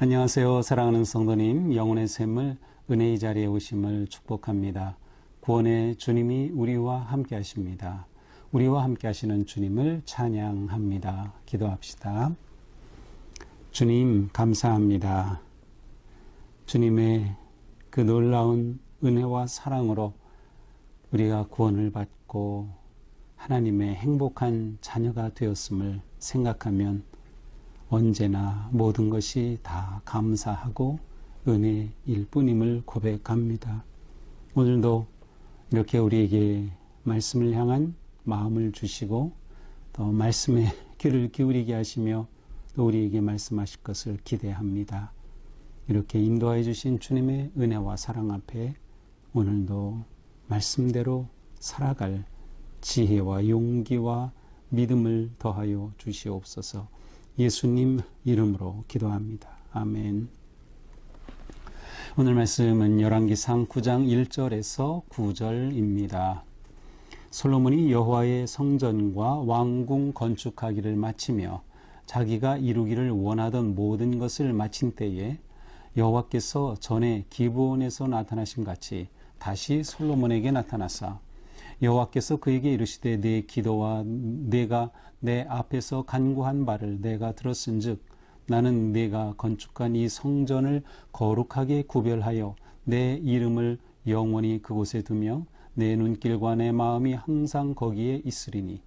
안녕하세요. 사랑하는 성도님, 영혼의 샘을 은혜의 자리에 오심을 축복합니다. 구원의 주님이 우리와 함께 하십니다. 우리와 함께 하시는 주님을 찬양합니다. 기도합시다. 주님, 감사합니다. 주님의 그 놀라운 은혜와 사랑으로 우리가 구원을 받고 하나님의 행복한 자녀가 되었음을 생각하면 언제나 모든 것이 다 감사하고 은혜일 뿐임을 고백합니다. 오늘도 이렇게 우리에게 말씀을 향한 마음을 주시고 또 말씀에 귀를 기울이게 하시며 또 우리에게 말씀하실 것을 기대합니다. 이렇게 인도하여 주신 주님의 은혜와 사랑 앞에 오늘도 말씀대로 살아갈 지혜와 용기와 믿음을 더하여 주시옵소서. 예수님 이름으로 기도합니다. 아멘. 오늘 말씀은 열왕기상 9장 1절에서 9절입니다. 솔로몬이 여호와의 성전과 왕궁 건축하기를 마치며 자기가 이루기를 원하던 모든 것을 마친 때에 여호와께서 전에 기브온에서 나타나신 같이 다시 솔로몬에게 나타나사 여호와께서 그에게 이르시되 내 기도와 내가 내 앞에서 간구한 바를 내가 들었은즉 나는 내가 건축한 이 성전을 거룩하게 구별하여 내 이름을 영원히 그곳에 두며 내 눈길과 내 마음이 항상 거기에 있으리니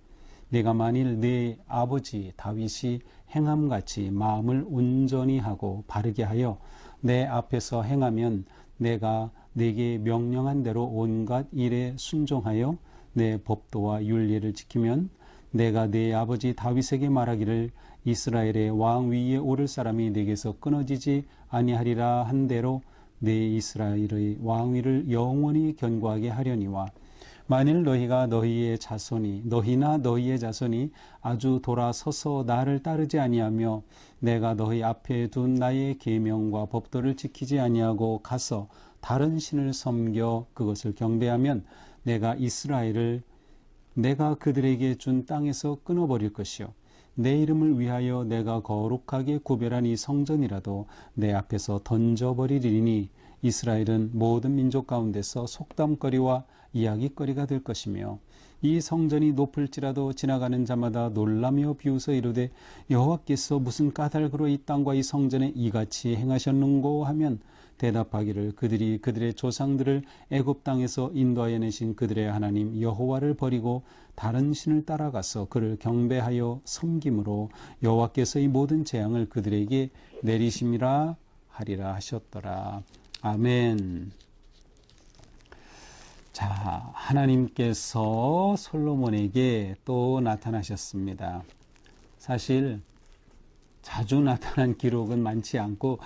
내가 만일 내 아버지 다윗이 행함같이 마음을 온전히 하고 바르게 하여 내 앞에서 행하면 내가 내게 명령한 대로 온갖 일에 순종하여 내 법도와 율례를 지키면 내가 내 아버지 다윗에게 말하기를 이스라엘의 왕 위에 오를 사람이 내게서 끊어지지 아니하리라 한 대로 내 이스라엘의 왕위를 영원히 견고하게 하려니와 만일 너희나 너희의 자손이 아주 돌아서서 나를 따르지 아니하며 내가 너희 앞에 둔 나의 계명과 법도를 지키지 아니하고 가서 다른 신을 섬겨 그것을 경배하면 내가 이스라엘을 내가 그들에게 준 땅에서 끊어버릴 것이요 내 이름을 위하여 내가 거룩하게 구별한 이 성전이라도 내 앞에서 던져버리리니 이스라엘은 모든 민족 가운데서 속담거리와 이야기거리가 될 것이며 이 성전이 높을지라도 지나가는 자마다 놀라며 비웃어 이르되 여호와께서 무슨 까닭으로 이 땅과 이 성전에 이같이 행하셨는고 하면 대답하기를 그들이 그들의 조상들을 애굽 땅에서 인도하여 내신 그들의 하나님 여호와를 버리고 다른 신을 따라가서 그를 경배하여 섬김으로 여호와께서 이 모든 재앙을 그들에게 내리심이라 하리라 하셨더라. 아멘. 자, 하나님께서 솔로몬에게 또 나타나셨습니다. 사실 자주 나타난 기록은 많지 않고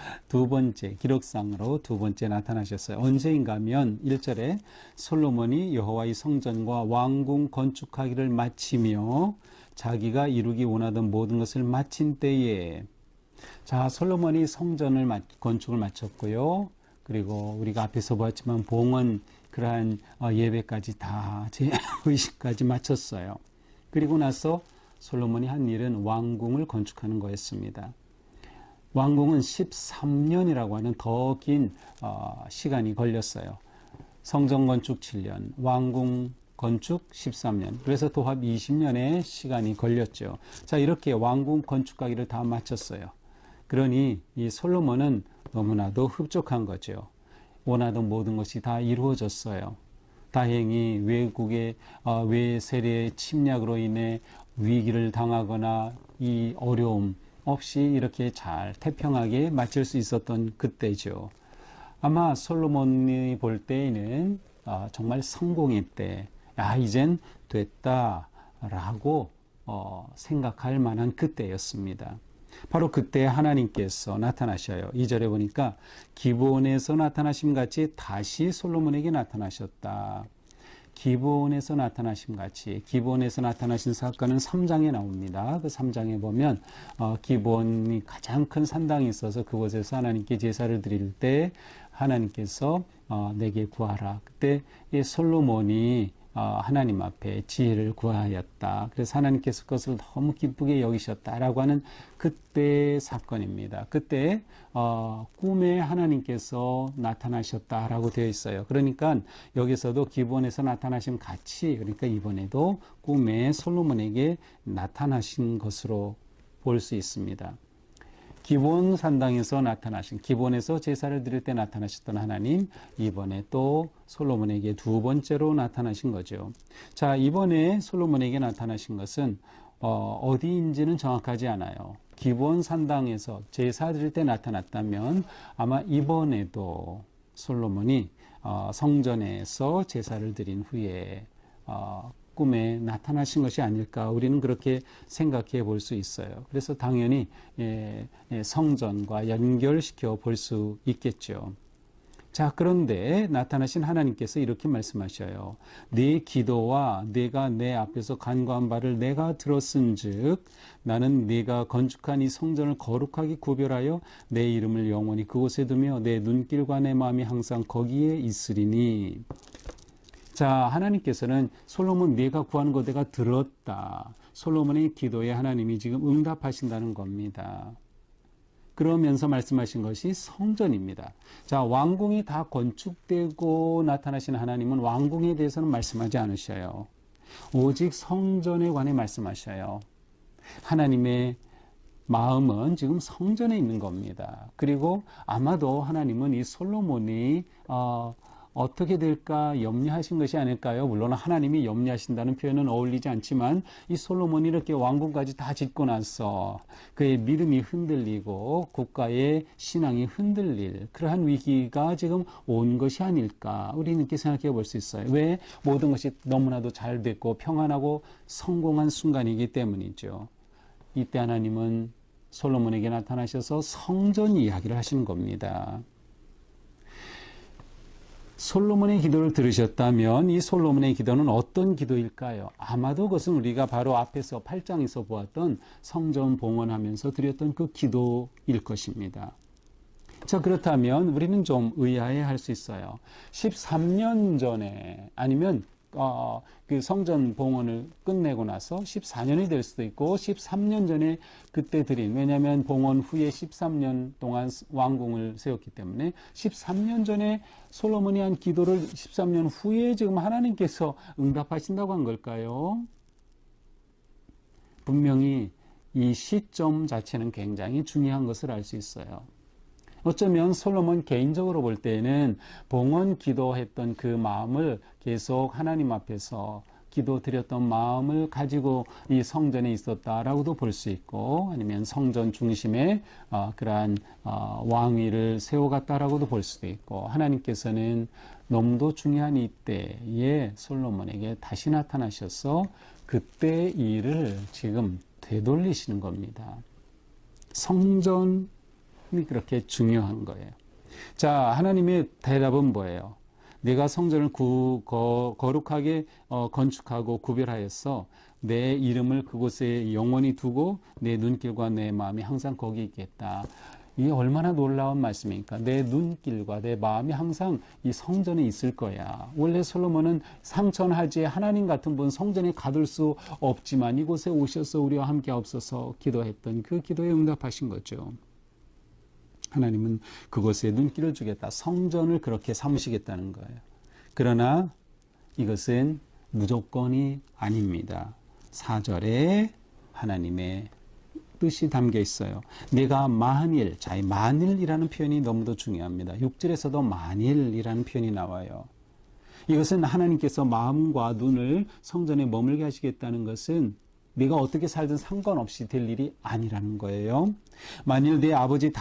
기록상으로 두 번째 나타나셨어요. 언제인가 하면 1절에 솔로몬이 여호와의 성전과 왕궁 건축하기를 마치며 자기가 이루기 원하던 모든 것을 마친 때에 자, 솔로몬이 성전을 건축을 마쳤고요. 그리고 우리가 앞에서 보았지만 봉헌 그러한 예배까지 다 제의식까지 마쳤어요. 그리고 나서 솔로몬이 한 일은 왕궁을 건축하는 거였습니다. 왕궁은 13년이라고 하는 더 긴 시간이 걸렸어요. 성전 건축 7년, 왕궁 건축 13년, 그래서 도합 20년의 시간이 걸렸죠. 자, 이렇게 왕궁 건축하기를 다 마쳤어요. 그러니 이 솔로몬은 너무나도 흡족한 거죠. 원하던 모든 것이 다 이루어졌어요. 다행히 외국의 외세례의 침략으로 인해 위기를 당하거나 이 어려움 없이 이렇게 잘 태평하게 마칠 수 있었던 그때죠. 아마 솔로몬이 볼 때에는 정말 성공의 때, 이젠 됐다라고 생각할 만한 그때였습니다. 바로 그때 하나님께서 나타나셔요. 2절에 보니까 기브온에서 나타나심 같이 다시 솔로몬에게 나타나셨다. 기브온에서 나타나심 같이, 기브온에서 나타나신 사건은 3장에 나옵니다. 그 3장에 보면 기브온이 가장 큰 산당이 있어서 그곳에서 하나님께 제사를 드릴 때 하나님께서 내게 구하라. 그때 이 솔로몬이 하나님 앞에 지혜를 구하였다. 그래서 하나님께서 그것을 너무 기쁘게 여기셨다라고 하는 그때의 사건입니다. 그때 꿈에 하나님께서 나타나셨다라고 되어 있어요. 그러니까 여기서도 기본에서 나타나신 같이, 그러니까 이번에도 꿈에 솔로몬에게 나타나신 것으로 볼 수 있습니다. 기본 산당에서 나타나신, 기본에서 제사를 드릴 때 나타나셨던 하나님, 이번에 또 솔로몬에게 두 번째로 나타나신 거죠. 자, 이번에 솔로몬에게 나타나신 것은 어디인지는 정확하지 않아요. 기본 산당에서 제사 드릴 때 나타났다면 아마 이번에도 솔로몬이 성전에서 제사를 드린 후에 꿈에 나타나신 것이 아닐까, 우리는 그렇게 생각해 볼 수 있어요. 그래서 당연히 성전과 연결시켜 볼 수 있겠죠. 자, 그런데 나타나신 하나님께서 이렇게 말씀하셔요. 네 기도와 네가 내 앞에서 간구한 바를 내가 들었은즉 나는 네가 건축한 이 성전을 거룩하게 구별하여 내 이름을 영원히 그곳에 두며 내 눈길과 내 마음이 항상 거기에 있으리니. 자, 하나님께서는 솔로몬 네가 구하는 거 내가 들었다. 솔로몬의 기도에 하나님이 지금 응답하신다는 겁니다. 그러면서 말씀하신 것이 성전입니다. 자, 왕궁이 다 건축되고 나타나신 하나님은 왕궁에 대해서는 말씀하지 않으셔요. 오직 성전에 관해 말씀하셔요. 하나님의 마음은 지금 성전에 있는 겁니다. 그리고 아마도 하나님은 이 솔로몬이 어떻게 될까 염려하신 것이 아닐까요? 물론 하나님이 염려하신다는 표현은 어울리지 않지만 이 솔로몬이 이렇게 왕궁까지 다 짓고 나서 그의 믿음이 흔들리고 국가의 신앙이 흔들릴 그러한 위기가 지금 온 것이 아닐까, 우리는 이렇게 생각해 볼 수 있어요. 왜? 모든 것이 너무나도 잘 됐고 평안하고 성공한 순간이기 때문이죠. 이때 하나님은 솔로몬에게 나타나셔서 성전 이야기를 하시는 겁니다. 솔로몬의 기도를 들으셨다면 이 솔로몬의 기도는 어떤 기도일까요? 아마도 그것은 우리가 바로 앞에서 8장에서 보았던 성전 봉헌하면서 드렸던 그 기도일 것입니다. 자, 그렇다면 우리는 좀 의아해할 수 있어요. 13년 전에 아니면 그 성전 봉헌을 끝내고 나서 14년이 될 수도 있고 13년 전에 그때 드린, 왜냐하면 봉헌 후에 13년 동안 왕궁을 세웠기 때문에 13년 전에 솔로몬이 한 기도를 13년 후에 지금 하나님께서 응답하신다고 한 걸까요? 분명히 이 시점 자체는 굉장히 중요한 것을 알 수 있어요. 어쩌면 솔로몬 개인적으로 볼 때에는 봉헌 기도했던 그 마음을 계속 하나님 앞에서 기도드렸던 마음을 가지고 이 성전에 있었다라고도 볼 수 있고, 아니면 성전 중심에 그러한 왕위를 세워갔다라고도 볼 수도 있고, 하나님께서는 너무도 중요한 이때에 솔로몬에게 다시 나타나셔서 그때의 일을 지금 되돌리시는 겁니다. 성전 그렇게 중요한 거예요. 자, 하나님의 대답은 뭐예요? 내가 성전을 거룩하게 건축하고 구별하였어. 내 이름을 그곳에 영원히 두고 내 눈길과 내 마음이 항상 거기 있겠다. 이게 얼마나 놀라운 말씀입니까? 내 눈길과 내 마음이 항상 이 성전에 있을 거야. 원래 솔로몬은 상천하지에 하나님 같은 분 성전에 가둘 수 없지만 이곳에 오셔서 우리와 함께 하옵소서 기도했던 그 기도에 응답하신 거죠. 하나님은 그곳에 눈길을 주겠다. 성전을 그렇게 삼으시겠다는 거예요. 그러나 이것은 무조건이 아닙니다. 4절에 하나님의 뜻이 담겨 있어요. 내가 만일, 자, 이 만일이라는 표현이 너무도 중요합니다. 6절에서도 만일이라는 표현이 나와요. 이것은 하나님께서 마음과 눈을 성전에 머물게 하시겠다는 것은 네가 어떻게 살든 상관없이 될 일이 아니라는 거예요. 만일 내 아버지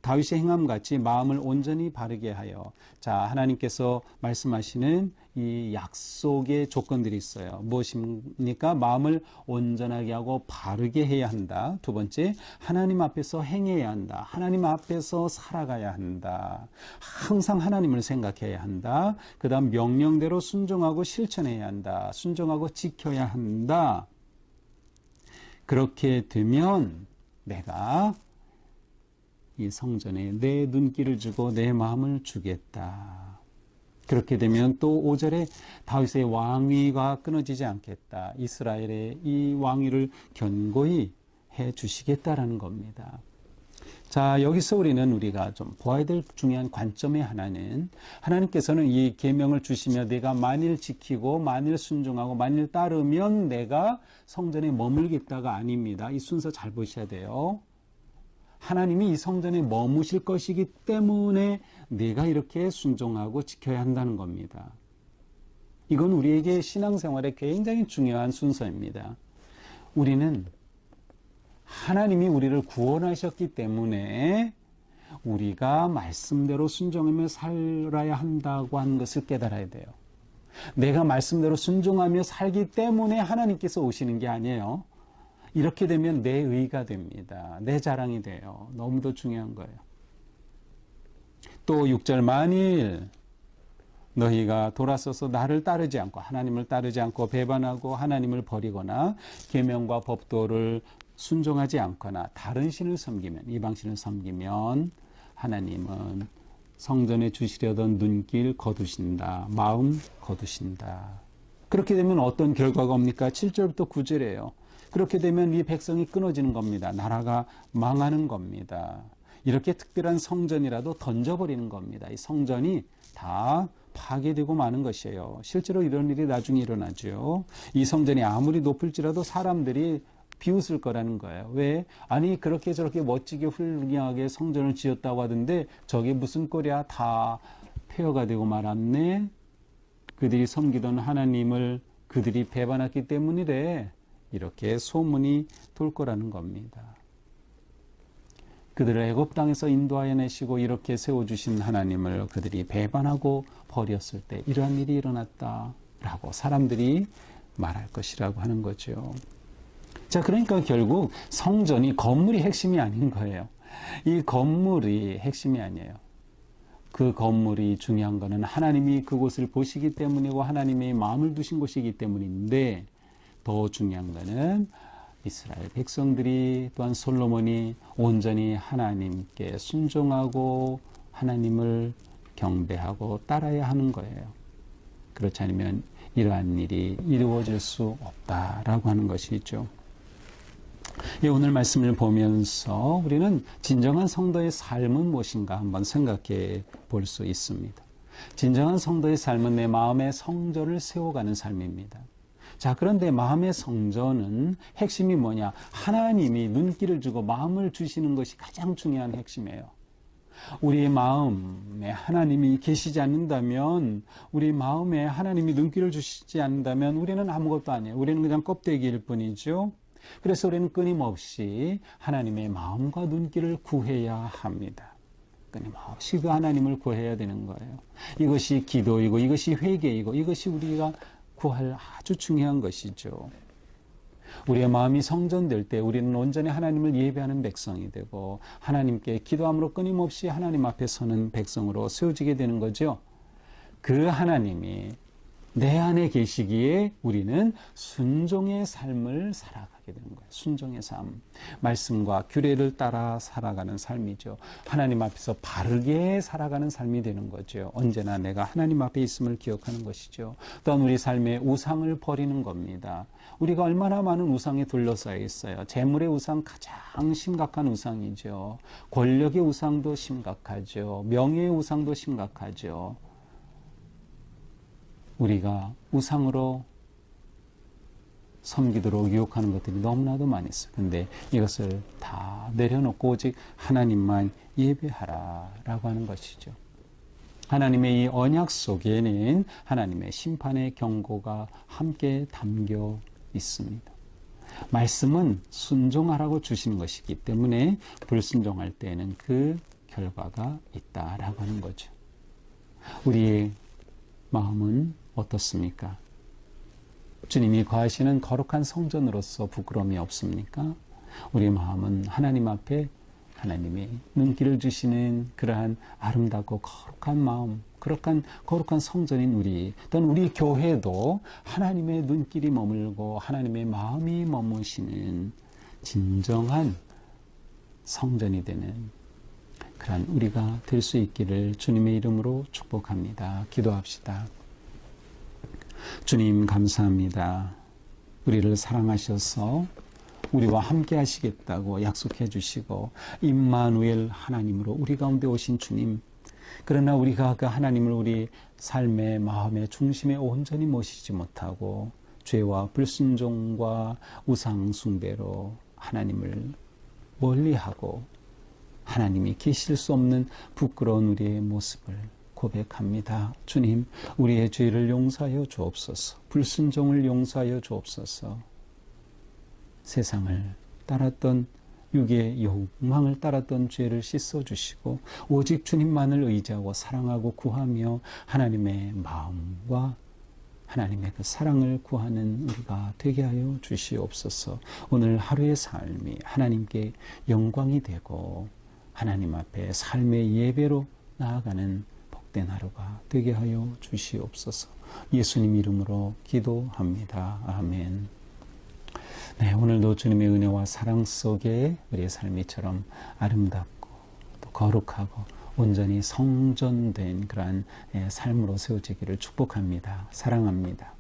다윗의 행함같이 마음을 온전히 바르게 하여. 자, 하나님께서 말씀하시는 이 약속의 조건들이 있어요. 무엇입니까? 마음을 온전하게 하고 바르게 해야 한다. 두 번째, 하나님 앞에서 행해야 한다. 하나님 앞에서 살아가야 한다. 항상 하나님을 생각해야 한다. 그 다음 명령대로 순종하고 실천해야 한다. 순종하고 지켜야 한다. 그렇게 되면 내가 이 성전에 내 눈길을 주고 내 마음을 주겠다. 그렇게 되면 또 5절에 다윗의 왕위가 끊어지지 않겠다. 이스라엘의 이 왕위를 견고히 해 주시겠다라는 겁니다. 자, 여기서 우리가 좀 보아야 될 중요한 관점의 하나는 하나님께서는 이 계명을 주시며 내가 만일 지키고 만일 순종하고 만일 따르면 내가 성전에 머물겠다가 아닙니다. 이 순서 잘 보셔야 돼요. 하나님이 이 성전에 머무실 것이기 때문에 내가 이렇게 순종하고 지켜야 한다는 겁니다. 이건 우리에게 신앙생활에 굉장히 중요한 순서입니다. 우리는 하나님이 우리를 구원하셨기 때문에 우리가 말씀대로 순종하며 살아야 한다고 하는 것을 깨달아야 돼요. 내가 말씀대로 순종하며 살기 때문에 하나님께서 오시는 게 아니에요. 이렇게 되면 내 의가 됩니다. 내 자랑이 돼요. 너무도 중요한 거예요. 또 6절 만일 너희가 돌아서서 나를 따르지 않고 하나님을 따르지 않고 배반하고 하나님을 버리거나 계명과 법도를 순종하지 않거나 다른 신을 섬기면 이방신을 섬기면 하나님은 성전에 주시려던 눈길 거두신다. 마음 거두신다. 그렇게 되면 어떤 결과가 옵니까? 7절부터 9절이에요. 그렇게 되면 이 백성이 끊어지는 겁니다. 나라가 망하는 겁니다. 이렇게 특별한 성전이라도 던져버리는 겁니다. 이 성전이 다 파괴되고 마는 것이에요. 실제로 이런 일이 나중에 일어나죠. 이 성전이 아무리 높을지라도 사람들이 비웃을 거라는 거예요. 왜? 아니 그렇게 저렇게 멋지게 훌륭하게 성전을 지었다고 하던데 저게 무슨 꼴이야? 다 폐허가 되고 말았네. 그들이 섬기던 하나님을 그들이 배반했기 때문이래. 이렇게 소문이 돌 거라는 겁니다. 그들을 애굽 땅에서 인도하여 내시고 이렇게 세워주신 하나님을 그들이 배반하고 버렸을 때 이러한 일이 일어났다라고 사람들이 말할 것이라고 하는 거죠. 자, 그러니까 결국 성전이 건물이 핵심이 아닌 거예요. 이 건물이 핵심이 아니에요. 그 건물이 중요한 거는 하나님이 그곳을 보시기 때문이고 하나님의 마음을 두신 곳이기 때문인데 더 중요한 거는 이스라엘 백성들이 또한 솔로몬이 온전히 하나님께 순종하고 하나님을 경배하고 따라야 하는 거예요. 그렇지 않으면 이러한 일이 이루어질 수 없다라고 하는 것이죠. 오늘 말씀을 보면서 우리는 진정한 성도의 삶은 무엇인가 한번 생각해 볼 수 있습니다. 진정한 성도의 삶은 내 마음의 성전을 세워가는 삶입니다. 자, 그런데 마음의 성전은 핵심이 뭐냐? 하나님이 눈길을 주고 마음을 주시는 것이 가장 중요한 핵심이에요. 우리의 마음에 하나님이 계시지 않는다면, 우리 마음에 하나님이 눈길을 주시지 않는다면 우리는 아무것도 아니에요. 우리는 그냥 껍데기일 뿐이죠. 그래서 우리는 끊임없이 하나님의 마음과 눈길을 구해야 합니다. 끊임없이 그 하나님을 구해야 되는 거예요. 이것이 기도이고 이것이 회개이고 이것이 우리가 구할 아주 중요한 것이죠. 우리의 마음이 성전될 때 우리는 온전히 하나님을 예배하는 백성이 되고 하나님께 기도함으로 끊임없이 하나님 앞에 서는 백성으로 세워지게 되는 거죠. 그 하나님이 내 안에 계시기에 우리는 순종의 삶을 살아가게 되는 거예요. 순종의 삶. 말씀과 규례를 따라 살아가는 삶이죠. 하나님 앞에서 바르게 살아가는 삶이 되는 거죠. 언제나 내가 하나님 앞에 있음을 기억하는 것이죠. 또한 우리 삶의 우상을 버리는 겁니다. 우리가 얼마나 많은 우상에 둘러싸여 있어요. 재물의 우상 가장 심각한 우상이죠. 권력의 우상도 심각하죠. 명예의 우상도 심각하죠. 우리가 우상으로 섬기도록 유혹하는 것들이 너무나도 많이 있어요. 근데 이것을 다 내려놓고 오직 하나님만 예배하라라고 하는 것이죠. 하나님의 이 언약 속에는 하나님의 심판의 경고가 함께 담겨 있습니다. 말씀은 순종하라고 주시는 것이기 때문에 불순종할 때에는 그 결과가 있다라고 하는 거죠. 우리의 마음은 어떻습니까? 주님이 거하시는 거룩한 성전으로서 부끄러움이 없습니까? 우리의 마음은 하나님 앞에 하나님의 눈길을 주시는 그러한 아름답고 거룩한 마음, 거룩한 성전인 우리, 또는 우리 교회도 하나님의 눈길이 머물고 하나님의 마음이 머무시는 진정한 성전이 되는 그런 우리가 될 수 있기를 주님의 이름으로 축복합니다. 기도합시다. 주님 감사합니다. 우리를 사랑하셔서 우리와 함께 하시겠다고 약속해 주시고 임마누엘 하나님으로 우리 가운데 오신 주님, 그러나 우리가 그 하나님을 우리 삶의 마음의 중심에 온전히 모시지 못하고 죄와 불순종과 우상 숭배로 하나님을 멀리하고 하나님이 계실 수 없는 부끄러운 우리의 모습을 고백합니다. 주님, 우리의 죄를 용서하여 주옵소서. 불순종을 용서하여 주옵소서. 세상을 따랐던 육의 욕망을 따랐던 죄를 씻어주시고 오직 주님만을 의지하고 사랑하고 구하며 하나님의 마음과 하나님의 그 사랑을 구하는 우리가 되게 하여 주시옵소서. 오늘 하루의 삶이 하나님께 영광이 되고 하나님 앞에 삶의 예배로 나아가는 복된 하루가 되게 하여 주시옵소서. 예수님 이름으로 기도합니다. 아멘. 네, 오늘도 주님의 은혜와 사랑 속에 우리의 삶이처럼 아름답고 또 거룩하고 온전히 성전된 그러한 삶으로 세워지기를 축복합니다. 사랑합니다.